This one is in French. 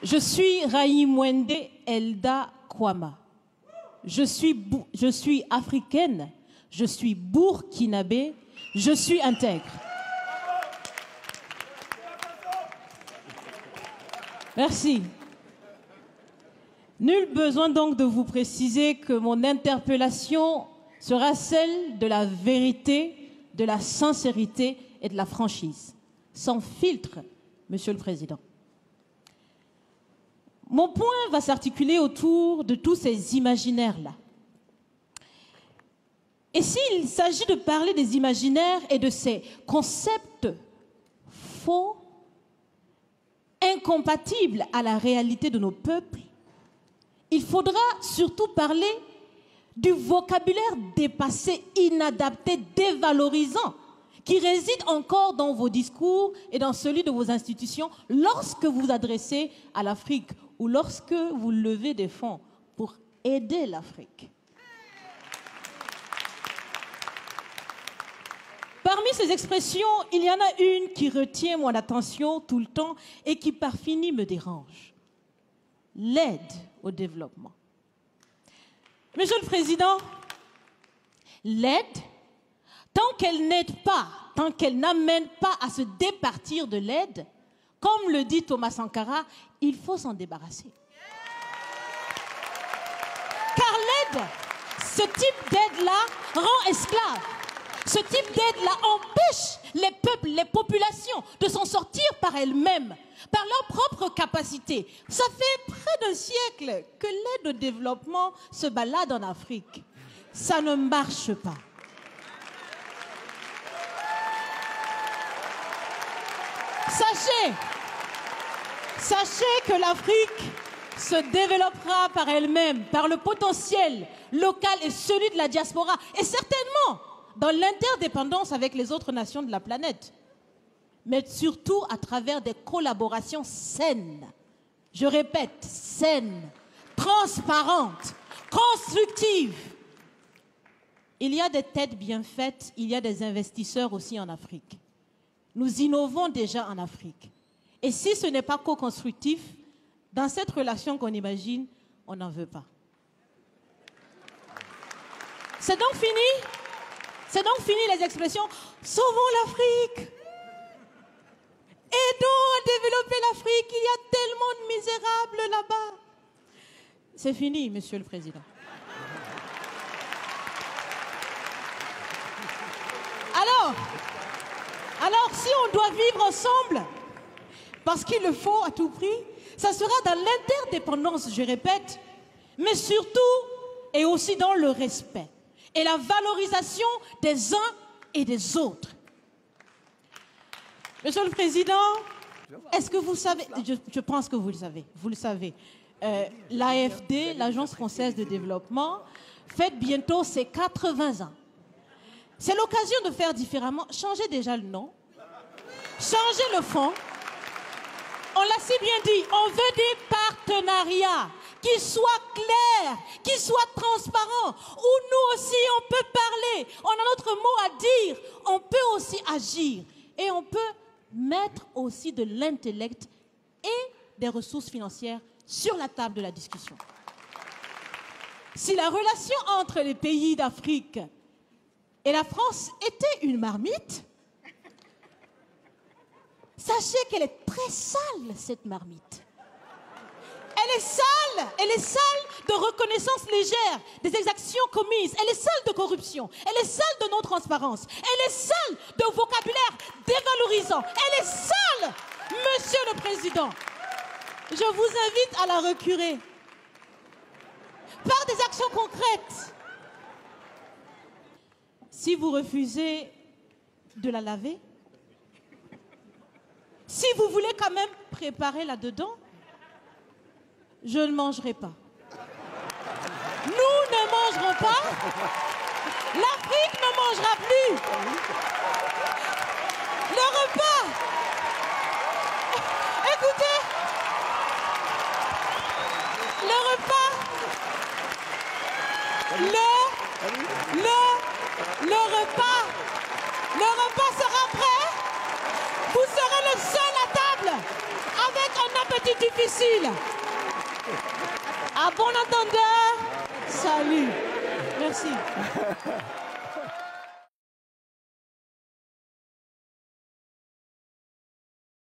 Je suis Raïmwende Elda Kwama. Je suis africaine, je suis burkinabé, je suis intègre. Merci. Nul besoin donc de vous préciser que mon interpellation sera celle de la vérité, de la sincérité et de la franchise. Sans filtre, Monsieur le Président. Mon point va s'articuler autour de tous ces imaginaires-là. Et s'il s'agit de parler des imaginaires et de ces concepts faux, incompatibles à la réalité de nos peuples, il faudra surtout parler du vocabulaire dépassé, inadapté, dévalorisant, qui réside encore dans vos discours et dans celui de vos institutions lorsque vous vous adressez à l'Afrique ou lorsque vous levez des fonds pour aider l'Afrique. Parmi ces expressions, il y en a une qui retient mon attention tout le temps et qui par fini me dérange. L'aide au développement. Monsieur le Président, l'aide, tant qu'elle n'aide pas, tant qu'elle n'amène pas à se départir de l'aide, comme le dit Thomas Sankara, il faut s'en débarrasser. Car l'aide, ce type d'aide-là rend esclave. Ce type d'aide-là empêche les peuples, les populations de s'en sortir par elles-mêmes, par leur propre capacité. Ça fait près d'un siècle que l'aide au développement se balade en Afrique. Ça ne marche pas. Sachez que l'Afrique se développera par elle-même, par le potentiel local et celui de la diaspora, et certainement dans l'interdépendance avec les autres nations de la planète, mais surtout à travers des collaborations saines. Je répète, saines, transparentes, constructives. Il y a des têtes bien faites, il y a des investisseurs aussi en Afrique. Nous innovons déjà en Afrique. Et si ce n'est pas co-constructif, dans cette relation qu'on imagine, on n'en veut pas. C'est donc fini? C'est donc fini les expressions « Sauvons l'Afrique !» Aidons à développer l'Afrique, il y a tellement de misérables là-bas. C'est fini, Monsieur le Président. Alors, si on doit vivre ensemble, parce qu'il le faut à tout prix, ça sera dans l'interdépendance, je répète, mais surtout et aussi dans le respect et la valorisation des uns et des autres. Monsieur le Président, est-ce que vous savez, je pense que vous le savez, l'AFD, l'Agence française de développement, fête bientôt ses 80 ans. C'est l'occasion de faire différemment. Changez déjà le nom, changez le fond. On l'a si bien dit, on veut des partenariats qui soient clairs, qui soient transparents, où nous aussi on peut parler, on a notre mot à dire, on peut aussi agir et on peut mettre aussi de l'intellect et des ressources financières sur la table de la discussion. Si la relation entre les pays d'Afrique et la France était une marmite, sachez qu'elle est très sale, cette marmite. Elle est sale de reconnaissance légère des exactions commises. Elle est sale de corruption. Elle est sale de non-transparence. Elle est sale de vocabulaire dévalorisant. Elle est sale, Monsieur le Président. Je vous invite à la recurer par des actions concrètes. Si vous refusez de la laver, si vous voulez quand même préparer là-dedans, je ne mangerai pas. Nous ne mangerons pas. L'Afrique ne mangera plus. Le repas. Écoutez. Le repas. Le repas sera prêt. Vous serez le seul à table avec un appétit difficile. À bon entendeur, salut. Merci.